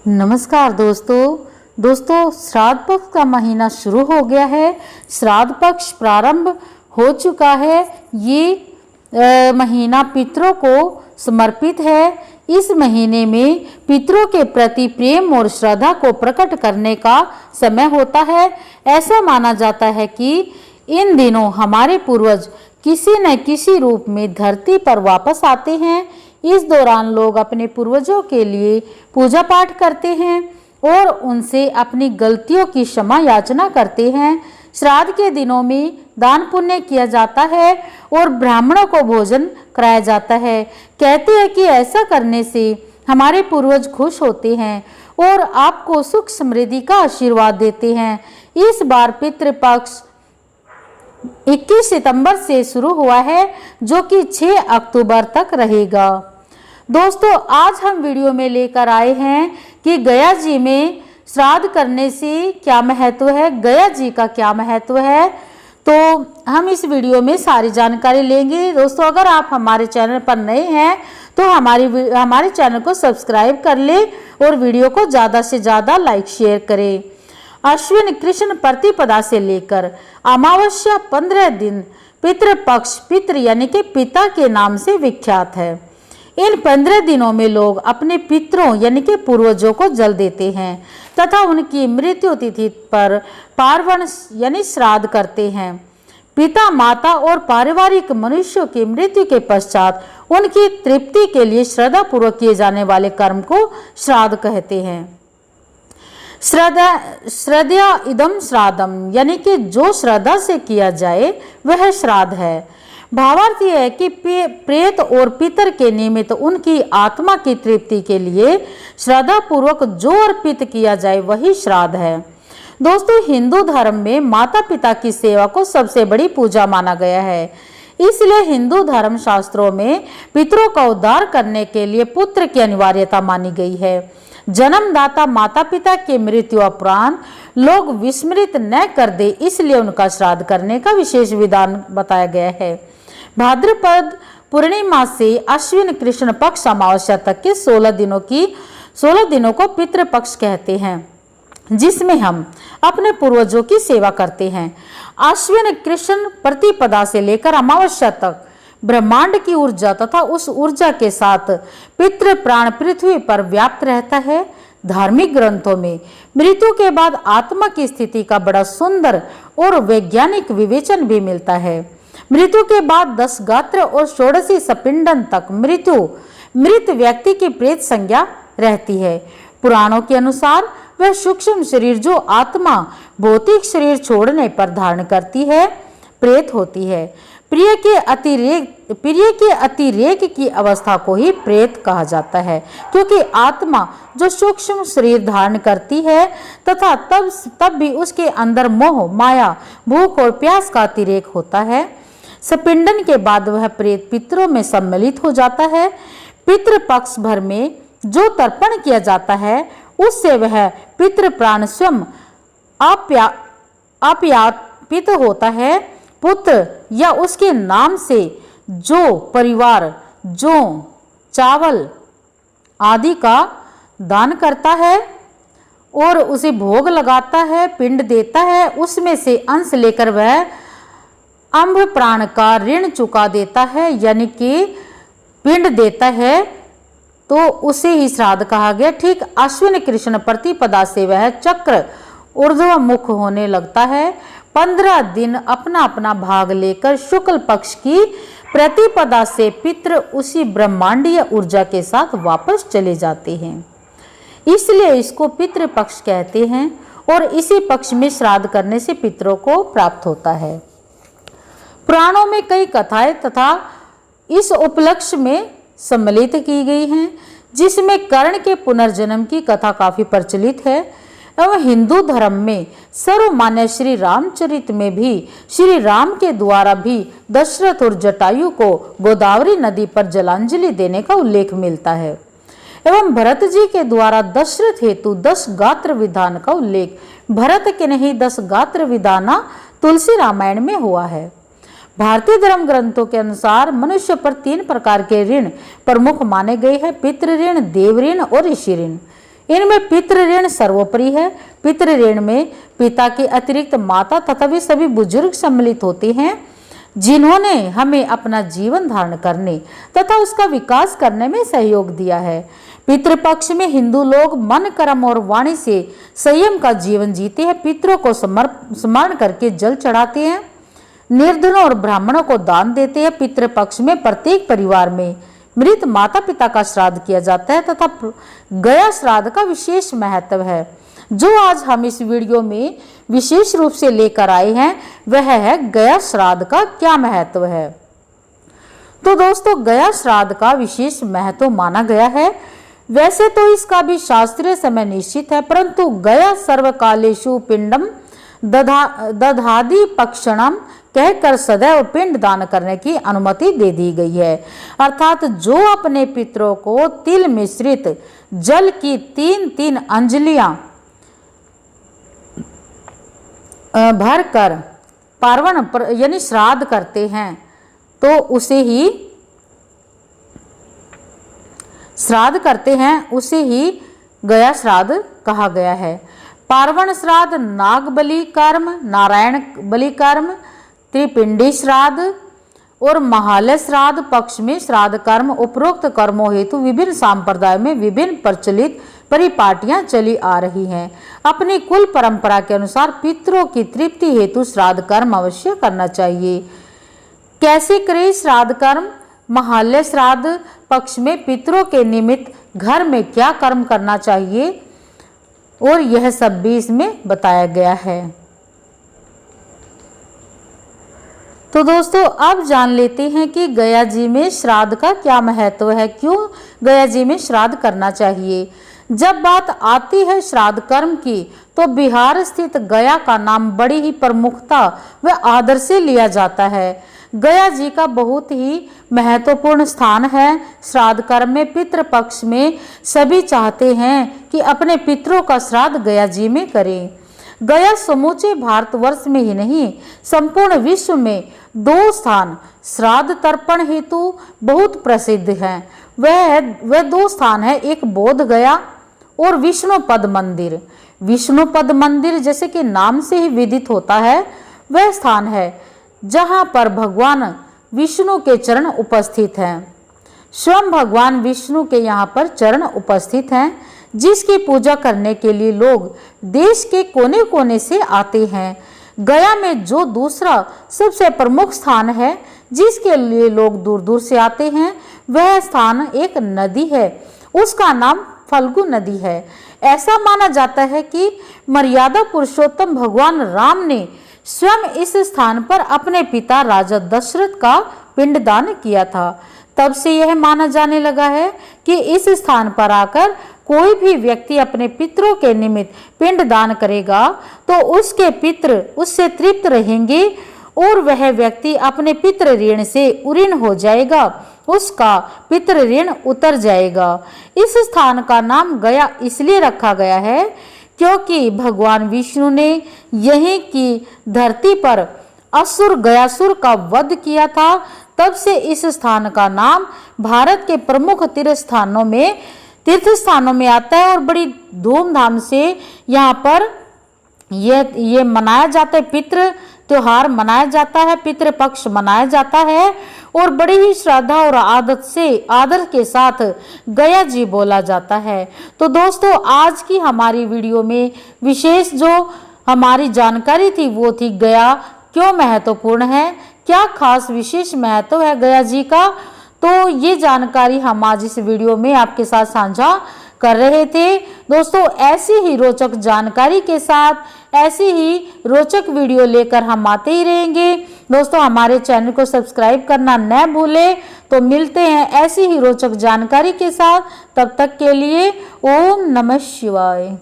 नमस्कार दोस्तों श्राद्ध पक्ष का महीना शुरू हो गया है। श्राद्ध पक्ष प्रारंभ हो चुका है। ये महीना पितरों को समर्पित है। इस महीने में पितरों के प्रति प्रेम और श्रद्धा को प्रकट करने का समय होता है। ऐसा माना जाता है कि इन दिनों हमारे पूर्वज किसी न किसी रूप में धरती पर वापस आते हैं। इस दौरान लोग अपने पूर्वजों के लिए पूजा पाठ करते हैं और उनसे अपनी गलतियों की क्षमा याचना करते हैं। श्राद्ध के दिनों में दान पुण्य किया जाता है और ब्राह्मणों को भोजन कराया जाता है। कहते हैं कि ऐसा करने से हमारे पूर्वज खुश होते हैं और आपको सुख समृद्धि का आशीर्वाद देते हैं। इस बार पितृपक्ष 21 सितंबर से शुरू हुआ है, जो कि 6 अक्टूबर तक रहेगा। दोस्तों, आज हम वीडियो में लेकर आए हैं कि गया जी में श्राद्ध करने से क्या महत्व है, गया जी का क्या महत्व है। तो हम इस वीडियो में सारी जानकारी लेंगे। दोस्तों, अगर आप हमारे चैनल पर नए हैं तो हमारे चैनल को सब्सक्राइब कर ले और वीडियो को ज़्यादा से ज़्यादा लाइक शेयर करें। अश्विन कृष्ण प्रतिपदा से लेकर अमावस्या 15 दिन पितृपक्ष, पितृ यानी कि पिता के नाम से विख्यात है। इन 15 दिनों में लोग अपने पितरों यानी कि पूर्वजों को जल देते हैं तथा उनकी मृत्यु तिथि पर पार्वण यानी श्राद्ध करते हैं। पिता, माता और पारिवारिक मनुष्यों की मृत्यु के पश्चात उनकी तृप्ति के लिए श्रद्धा पूर्वक किए जाने वाले कर्म को श्राद्ध कहते हैं। श्रद्धा इदम श्राद्धम यानी कि जो श्रद्धा से किया जाए वह श्राद्ध है। भावार्थ यह है कि प्रेत और पितर के निमित्त उनकी आत्मा की तृप्ति के लिए श्रद्धा पूर्वक जो अर्पित किया जाए वही श्राद्ध है। दोस्तों, हिंदू धर्म में माता पिता की सेवा को सबसे बड़ी पूजा माना गया है। इसलिए हिंदू धर्म शास्त्रों में पितरों का उद्धार करने के लिए पुत्र की अनिवार्यता मानी गई है। जन्मदाता माता पिता के मृत्यु उपरांत लोग विस्मृत न कर दे, इसलिए उनका श्राद्ध करने का विशेष विधान बताया गया है। भाद्रपद पूर्णिमा से अश्विन कृष्ण पक्ष अमावस्या तक के 16 दिनों को पितृपक्ष कहते हैं, जिसमें हम अपने पूर्वजों की सेवा करते हैं। अश्विन कृष्ण प्रतिपदा से लेकर अमावस्या तक ब्रह्मांड की ऊर्जा तथा उस ऊर्जा के साथ पितृ प्राण पृथ्वी पर व्याप्त रहता है। धार्मिक ग्रंथों में मृत्यु के बाद आत्मा की स्थिति का बड़ा सुंदर और वैज्ञानिक विवेचन भी मिलता है। मृत्यु के बाद 10 गात्र और 16 सपिंडन तक मृत व्यक्ति की प्रेत संज्ञा रहती है। पुराणों के अनुसार वह सूक्ष्म शरीर जो आत्मा भौतिक शरीर छोड़ने पर धारण करती है प्रेत होती है। प्रिय के अतिरेक की अवस्था को ही प्रेत कहा जाता है, क्योंकि आत्मा जो सूक्ष्म शरीर धारण करती है तथा तब भी उसके अंदर मोह, माया, भूख और प्यास का अतिरेक होता है। सपिंडन के बाद वह प्रेत पितरों में सम्मिलित हो जाता है। पितृ पक्ष भर में जो तर्पण किया जाता है उससे वह पितृ प्राण स्वयं आप्यापित होता है। पुत्र या उसके नाम से जो परिवार जौ, चावल आदि का दान करता है और उसे भोग लगाता है, पिंड देता है, उसमें से अंश लेकर वह अंभ प्राण का ऋण चुका देता है, यानी कि पिंड देता है, तो उसे ही श्राद्ध कहा गया। ठीक अश्विन कृष्ण प्रतिपदा से वह चक्र ऊर्ध्वमुख होने लगता है। 15 दिन अपना अपना भाग लेकर शुक्ल पक्ष की प्रतिपदा से पितृ उसी ब्रह्मांडीय ऊर्जा के साथ वापस चले जाते हैं, इसलिए इसको पितृ पक्ष कहते हैं और इसी पक्ष में श्राद्ध करने से पितरों को प्राप्त होता है। पुराणों में कई कथाएं तथा इस उपलक्ष्य में सम्मिलित की गई हैं, जिसमें कर्ण के पुनर्जन्म की कथा काफी प्रचलित है। एवं हिंदू धर्म में सर्वमान्य श्री रामचरित में भी श्री राम के द्वारा भी दशरथ और जटायु को गोदावरी नदी पर जलांजलि देने का उल्लेख मिलता है। एवं भरत जी के द्वारा दशरथ हेतु 10 गात्र विधान का उल्लेख भरत के नहीं 10 गात्र विधाना तुलसी रामायण में हुआ है। भारतीय धर्म ग्रंथों के अनुसार मनुष्य पर 3 प्रकार के ऋण प्रमुख माने गए हैं, पितृ ऋण, देव ऋण और ऋषि ऋण। इनमें पितृ ऋण सर्वोपरि है। पितृ ऋण में पिता के अतिरिक्त माता तथा वे सभी बुजुर्ग सम्मिलित होते हैं जिन्होंने हमें अपना जीवन धारण करने तथा उसका विकास करने में सहयोग दिया है। पितृपक्ष में हिंदू लोग मन, कर्म और वाणी से संयम का जीवन जीते हैं। पितरों को स्मरण करके जल चढ़ाते हैं, निर्धनों और ब्राह्मणों को दान देते हैं। पितृपक्ष में प्रत्येक परिवार में मृत माता पिता का श्राद्ध किया जाता है तथा गया श्राद्ध का विशेष महत्व है, जो आज हम इस वीडियो में विशेष रूप से लेकर आए हैं। वह है गया श्राद्ध का क्या महत्व है। तो दोस्तों, गया श्राद्ध का विशेष महत्व माना गया है। वैसे तो इसका भी शास्त्रीय समय निश्चित है, परंतु गया सर्वकालेषु पिंडम दधादि पक्षणम कहकर सदैव पिंड दान करने की अनुमति दे दी गई है। अर्थात जो अपने पितरों को तिल मिश्रित जल की 3-3 अंजलियां भरकर पार्वण यानी श्राद्ध करते हैं तो उसे ही श्राद्ध करते हैं, उसे ही गया श्राद्ध कहा गया है। पार्वण श्राद्ध, नाग बलि कर्म, नारायण बलि कर्म, त्रिपिंडी श्राद्ध और महालय श्राद्ध पक्ष में श्राद्ध कर्म उपरोक्त कर्मों हेतु विभिन्न संप्रदायों में विभिन्न प्रचलित परिपाटियां चली आ रही हैं। अपनी कुल परंपरा के अनुसार पितरों की तृप्ति हेतु श्राद्ध कर्म अवश्य करना चाहिए। कैसे करें श्राद्ध कर्म? महालय श्राद्ध पक्ष में पितरों के निमित्त घर में क्या कर्म करना चाहिए और यह सब भी इसमें बताया गया है। तो दोस्तों, अब जान लेते हैं कि गया जी में श्राद्ध का क्या महत्व है, क्यों गया जी में श्राद्ध करना चाहिए। जब बात आती है श्राद्ध कर्म की तो बिहार स्थित गया का नाम बड़ी ही प्रमुखता व आदर से लिया जाता है। गया जी का बहुत ही महत्वपूर्ण स्थान है। श्राद्ध कर्म में पितृपक्ष में सभी चाहते हैं कि अपने पितरों का श्राद्ध गया जी में करें। गया समूचे भारतवर्ष में ही नहीं, संपूर्ण विश्व में 2 स्थान श्राद्ध तर्पण हेतु बहुत प्रसिद्ध हैं। वह 2 स्थान है, एक बोध गया और विष्णुपद मंदिर। विष्णुपद मंदिर जैसे कि नाम से ही विदित होता है, वह स्थान है जहां पर भगवान विष्णु के चरण उपस्थित हैं। स्वयं भगवान विष्णु के यहाँ पर चरण उपस्थित हैं, जिसकी पूजा करने के लिए लोग देश के कोने कोने से आते हैं। गया में जो दूसरा सबसे प्रमुख स्थान है जिसके लिए लोग दूर दूर से आते हैं, वह स्थान एक नदी है, उसका नाम फल्गु नदी है। ऐसा माना जाता है कि मर्यादा पुरुषोत्तम भगवान राम ने स्वयं इस स्थान पर अपने पिता राजा दशरथ का पिंडदान किया था। तब से यह माना जाने लगा है कि इस स्थान पर आकर कोई भी व्यक्ति अपने पितरों के निमित्त पिंडदान करेगा तो उसके पितृ उससे तृप्त रहेंगे और वह व्यक्ति अपने पितृ ऋण से उऋण हो जाएगा, उसका पितृ ऋण उतर जाएगा। इस स्थान का नाम गया इसलिए रखा गया है क्योंकि भगवान विष्णु ने यहीं की धरती पर असुर गयासुर का वध किया था। तब से इस स्थान का नाम भारत के प्रमुख तीर्थ स्थानों में आता है और बड़ी धूमधाम से यहाँ पर ये मनाया जाता है। पितृ त्योहार मनाया जाता है, पितृपक्ष मनाया जाता है और बड़ी ही श्रद्धा और आदर के साथ गया जी बोला जाता है। तो दोस्तों, आज की हमारी वीडियो में विशेष जो हमारी जानकारी थी वो थी गया क्यों महत्वपूर्ण है, क्या खास विशेष महत्व है गया जी का। तो ये जानकारी हम आज इस वीडियो में आपके साथ साझा कर रहे थे। दोस्तों, ऐसी ही रोचक जानकारी के साथ ऐसी ही रोचक वीडियो लेकर हम आते ही रहेंगे। दोस्तों, हमारे चैनल को सब्सक्राइब करना न भूलें। तो मिलते हैं ऐसी ही रोचक जानकारी के साथ, तब तक के लिए ओम नमः शिवाय।